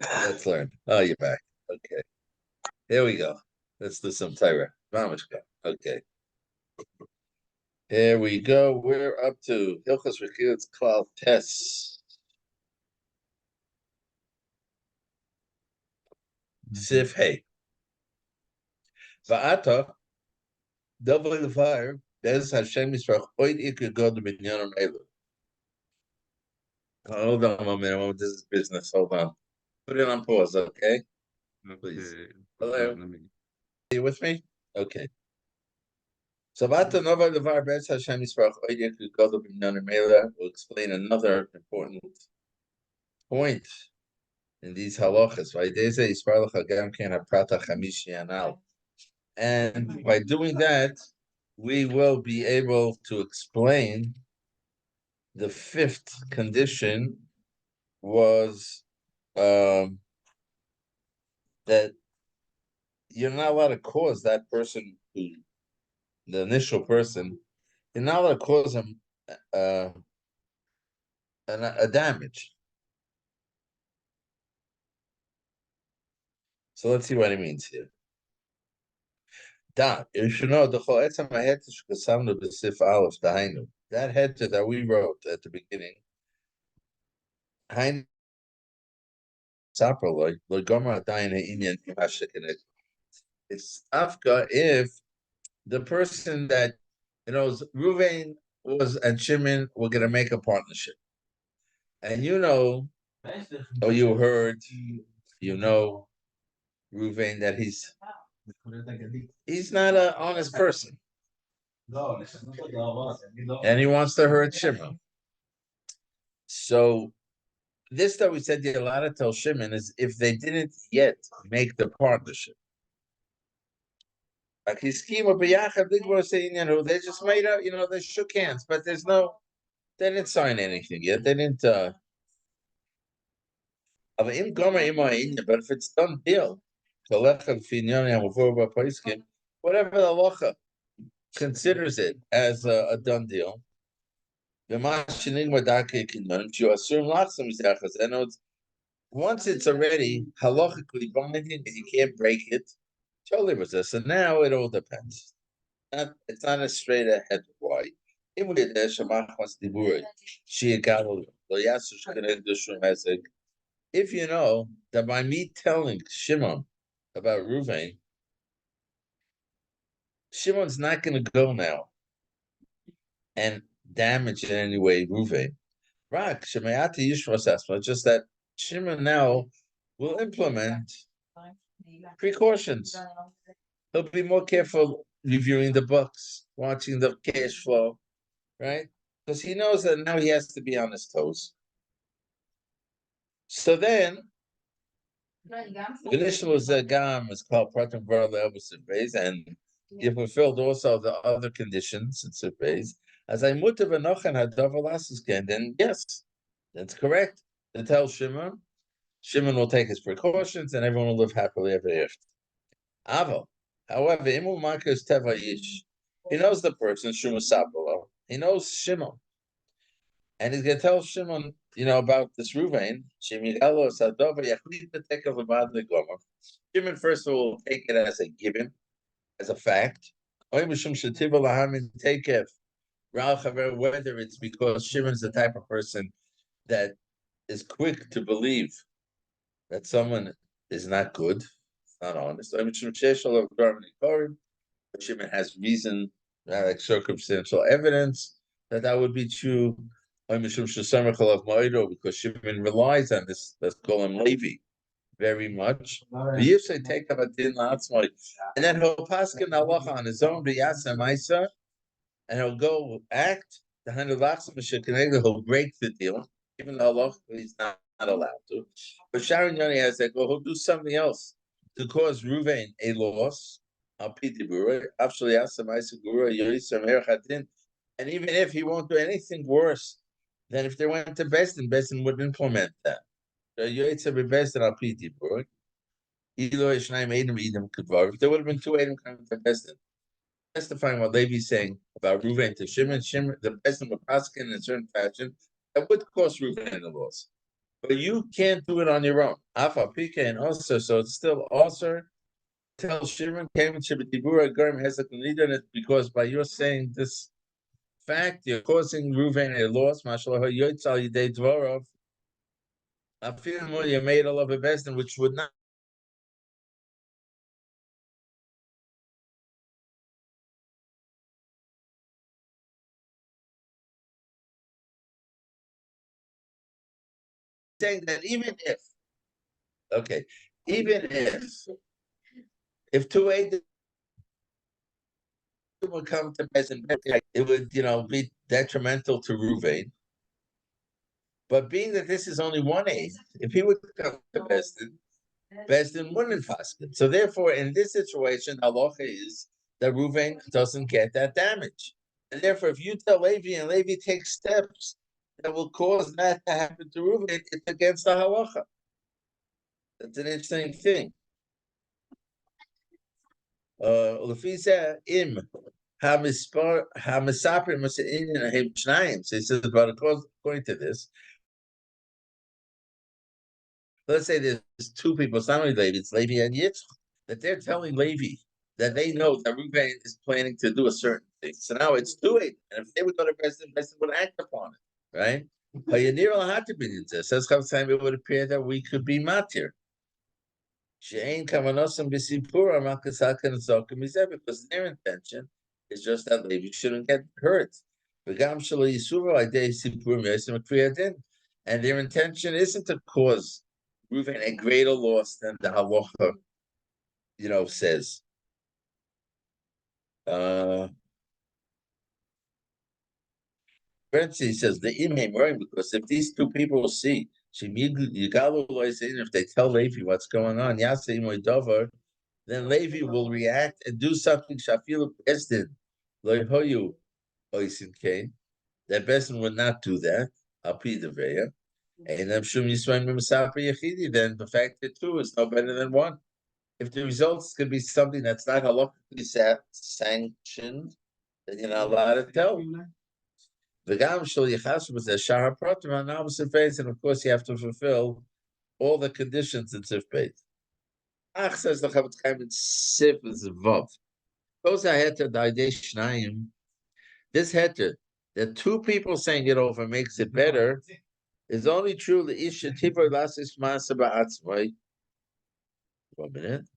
Let's learn. Oh, you're back. Okay. Here we go. Let's do some Torah. Mamashka. Okay. Here we go. We're up to Hilchos Rechilas Klal Tes. Sif Hey. Va'ata, double the fire. Bez Hashem Yisrach Oid Iker God Binyanim Elu. Hold on a minute. This is business. Hold on. Put it on pause, okay? Please. Okay. Hello. Let me. Are you with me? Okay. So Va'ata Nova Levar Bez Hashem Yisrach Oid Iker God Binyanim Elu will explain another important point in these halachas. And by doing that, we will be able to explain the fifth condition was that you're not allowed to cause that person, who, the initial person, you're not allowed to cause him uh, a damage. So let's see what it means here. That heter that we wrote at the beginning, it's afka if the person that Ruvain was and Shimon were going to make a partnership, and or you heard, Ruvain, that he's not an honest person, and he wants to hurt Shimon. So this that we said you're allowed to tell Shimon is if they didn't yet make the partnership. Like his scheme of B'yachad, they just made up, they shook hands, but they didn't sign anything yet. They didn't. But if it's done deal, whatever the halacha considers it as a done deal, once it's already halachically binding and you can't break it, totally resist. So now it all depends. It's not a straight ahead why. If you know that by me telling Shimon about Ruvain, Shimon's not going to go now and damage in any way Ruvain. Just that Shimon now will implement precautions. He'll be more careful reviewing the books, watching the cash flow, right? Because he knows that now he has to be on his toes. So then, Gam is called Pratim Base, and you fulfilled also the other conditions in Surveys. As I mutav enochen hadav then yes, that's correct. To tell Shimon, Shimon will take his precautions, and everyone will live happily ever after. Avo, however, Imu Marcus Teva Yish, he knows the person, Shimon Sapolo. He knows Shimon. And he's going to tell Shimon, about this Ruvain. Shimon first of all will take it as a given, as a fact. Whether it's because Shimon's the type of person that is quick to believe that someone is not good, not honest. Shimon has reason, like circumstantial evidence that would be true. Because Shimon relies on this, let's call him Levi, very much. And then he'll pass halacha on his own, and he'll go act. He'll break the deal, even though he's not allowed to. But Sharon Yoni has that he'll do something else to cause Ruvain a loss. And even if he won't do anything worse than if they went to Bestin would implement that. If there would have been two Adam coming to Bestin, testifying what Levi's saying about Ruvain to Shimon, the Bestin would prosecute in a certain fashion that would cost Ruvain the loss. but you can't do it on your own. Alpha PK and also, so it's still also tell Shimon came and Shibitibura Garm has a leader, and because by your saying this fact, you're causing Ruvain a loss, Mashallah Yotzal Yidei Dvorov. I feel more you made a love of best, which would not saying that even if okay, even if two A would come to Bezin, it would be detrimental to Ruvain. But being that this is only 1/8, if he would come to Besdin wouldn't fasken. So therefore, in this situation, halacha is that Ruvain doesn't get that damage. And therefore, if you tell Levi and Levi takes steps that will cause that to happen to Ruvain, it's against the halacha. That's an interesting thing. Lefisa im hamisaprim masa'inin him shnayim. So he says, but according to this, let's say there's two people, it's not only Levi, it's Levi and Yitzchak, that they're telling Levi that they know that Reuven is planning to do a certain thing. So now it's too late. And if they would go to President would act upon it, right? Says time it would appear that we could be matir. Because their intention is just that Levi shouldn't get hurt. And their intention isn't to cause Reuven a greater loss than the halacha, says. Francie says the imam worrying because if these two people see, if they tell Levi what's going on, then Levi will react and do something. Shafilu Besdin, Loihoyu Oisin Kane. That Besdin would not do that. Alpidaveya. And I'm sure then the fact that two is no better than one. If the results could be something that's not halachically sanctioned, then you're not allowed to tell. The Gam Shal Yichas was a Shahar Pratim on opposite face, and of course you have to fulfill all the conditions in Sif Beit. Ach says the Chavetz Chaim in Sif is Vav. Those are heter Daidei Shnayim. This heter, that two people saying it over makes it better, is only true the Isha Tivor Lasis Masa Ba'atzmai. 1 minute.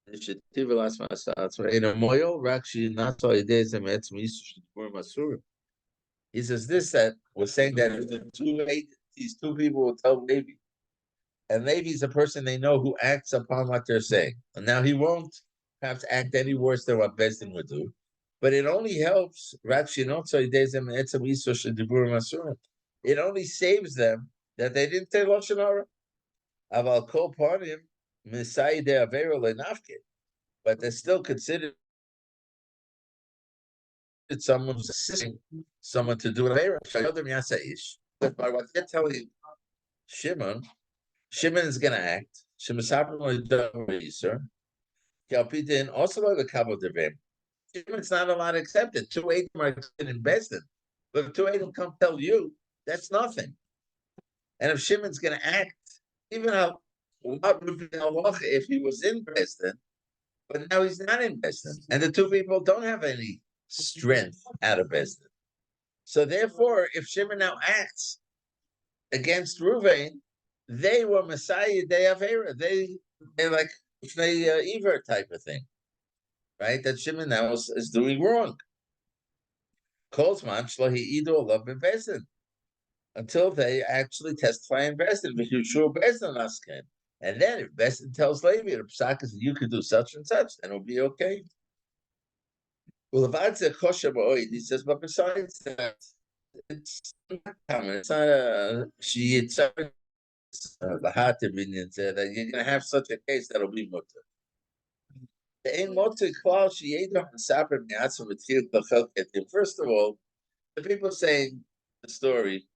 Isha Tivor Lasis Masa Ba'atzmai. In a moyo, Rakshi Nato Idei Zemetz Misu Shibur Masurim. He says this, that we're saying that these two people will tell Levi. And Levi is a person they know who acts upon what they're saying. And now he won't have to act any worse than what Besdin would do. But it only helps. It only saves them that they didn't say Lashon Hara. Aval kol panim misai de avero lenafke. But they're still considered someone who's assisting someone to do an error. But by what they're telling Shimon is going to act. Shimon's also the Kabo Devim. Shimon's not allowed to accept it. 2 Adam are in Besdin. But if 2 Adam come tell you, that's nothing. And if Shimon's going to act, even what would be halacha if he was in Besdin, but now he's not in Besdin, and the two people don't have any strength out of Besdin. So therefore, if Shimon now acts against Ruvain, they were Messiah, they have era. They're like Ever type of thing. Right? That Shimon now is doing wrong. Kolzman Shlohi Ido love Bezdin. Until they actually testify in Bezdin, but you sure Bezdin asking. And then if Bezdin tells Levi the Psak is you could do such and such, then it'll be okay. Well, if I'd say Kosher Ba'oid, he says, but besides that, it's not common. It's not a the heart opinion said that you're going to have such a case that'll be mutter. First of all, the people saying the story,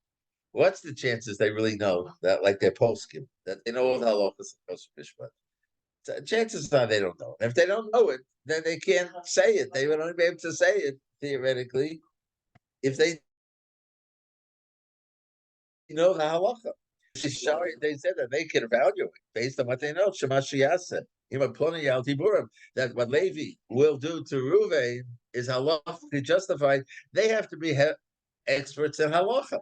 what's the chances they really know that, like their poskim, that they know all the halachas of Shmiras? So chances are they don't know. And if they don't know it, then they can't say it. They would only be able to say it theoretically if they know the halacha. They said that they can evaluate based on what they know. Shemashiyasa. That what Levi will do to Ruvain is halachically justified. They have to be experts in halacha.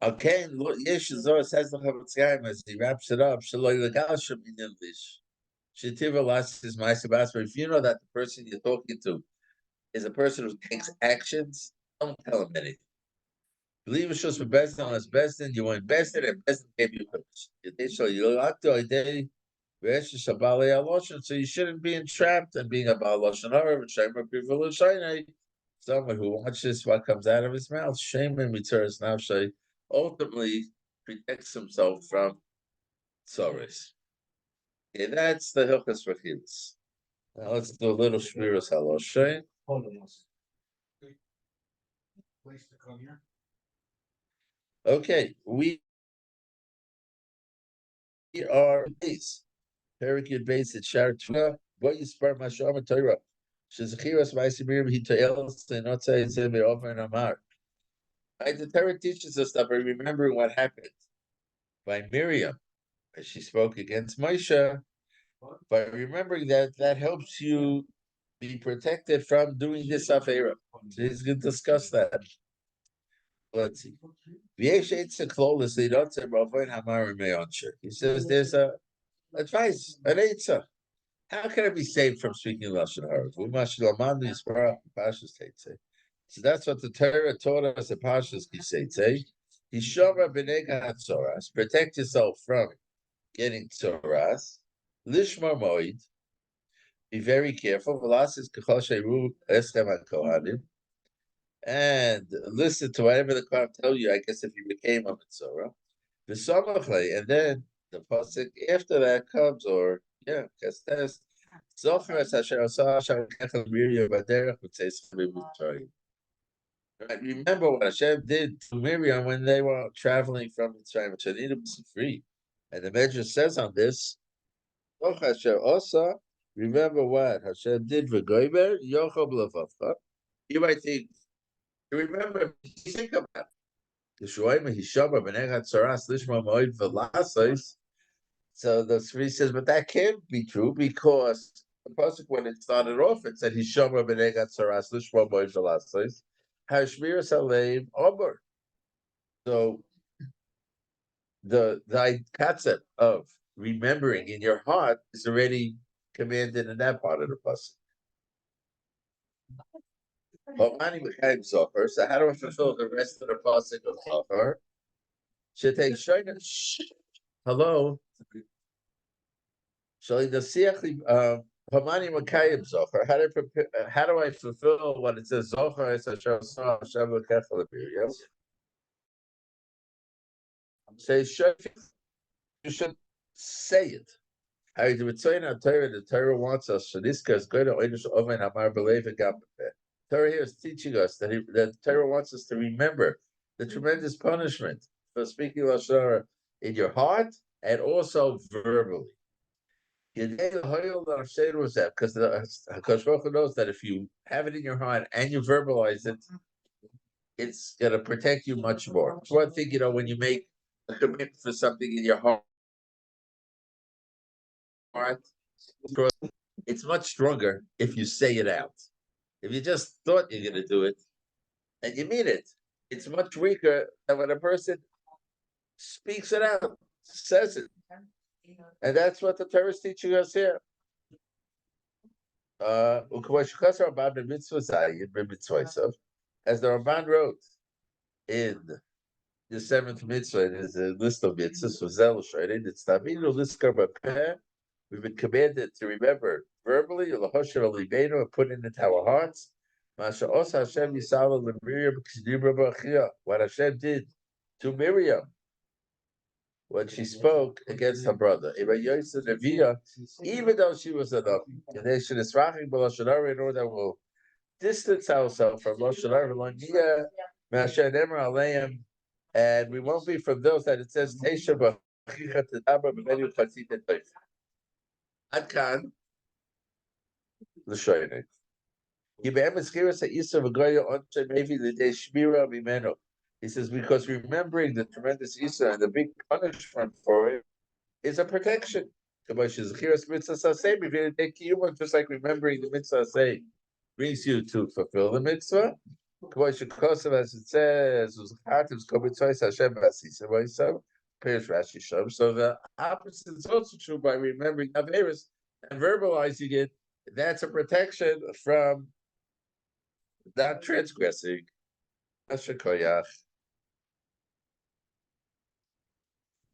Okay, Yesh Zohar says the Chavetz Chaim as he wraps it up. Shaloi legalshem in English. Shetiva las is my But if you know that the person you're talking to is a person who takes actions, don't tell him anything. Believe it's just for Besdin unless Besdin, you want Besdin and Besdin gave you permission. So you shouldn't be entrapped and being a haLashon hara, someone who watches what comes out of his mouth, shame and returns nafshay, ultimately protects himself from tzoros. Okay, that's the Hilchos Rechilas. Now let's do a little Shmiras haLashon. Okay, we are base. Perikid base at Shar Tuna. What you spare Mashama Torah. Shezachiras Vaisibirim he Toeles and not say it's over and Amar. Right, the Torah teaches us that by remembering what happened by Miriam, as she spoke against Moshe, by remembering that helps you be protected from doing this afera. So he's going to discuss that. Let's see. He says there's a advice, an eitzah. How can I be saved from speaking lashon hara? So that's what the Torah taught us. The Pashas Kiseitze. Hishama b'nega hatzoras. Protect yourself from getting tzoras. Lishma moed. Be very careful. V'lasis k'chol she'ru eschem ha'kohanim. And listen to whatever the Kohen tell you. I guess if you became a mitzvah, v'samachlei, and then the pasuk after that comes, or kastes zocher es asher asah asher kechel Miriam b'derech v'tzeis b'mitzrayim. Right, remember what Hashem did to Miriam when they were traveling from Mitzrayim, which needed to be free. And the Medrash says on this, remember what Hashem did for Goiber, Yochab Levavcha. You might think, think about it. So the three says, but that can't be true because the pasuk when it started off, it said Hishama b'negat saras lishma moed v'lasais. Shmiras aleim omer. So the concept of remembering in your heart is already commanded in that part of the pasuk. So how do I fulfill the rest of the pasuk of Zohar? Should take shayna. Hello. So the siach Hamani Makayim Zohar. How do I fulfill what it says Zohar? It's a Hashem Lekechel Miriam. Say you should say it. How you do it? The Torah wants us. So this guy's going to Oinish Oven Hamar Belev Gapet. Torah here is teaching us that the Torah wants us to remember the tremendous punishment for speaking lashon hara in your heart and also verbally. Because the Hakadosh Baruch Hu knows that if you have it in your heart and you verbalize it, it's going to protect you much more. It's one thing, when you make a commitment for something in your heart, it's much stronger if you say it out. If you just thought you're going to do it and you mean it, it's much weaker than when a person speaks it out, says it. And that's what the Torah is teaching us here. As the Ramban wrote in the seventh mitzvah, there's a list of mitzvahs. We've been commanded to remember verbally, and put it into our hearts. What Hashem did to Miriam when she spoke against her brother, even though she was a Navi, in order that we'll distance ourselves from Lashon Hara, and we won't be from those that it says Adkan l'shoyne. He be'emes kiras ha'isa v'goya onche maybe l'dei shmira mimeno. He says, because remembering the tremendous Isa and the big punishment for it is a protection. Just like remembering the mitzvah say brings you to fulfill the mitzvah. As it says, so the opposite is also true by remembering Averis and verbalizing it. That's a protection from not transgressing. Asher koyach.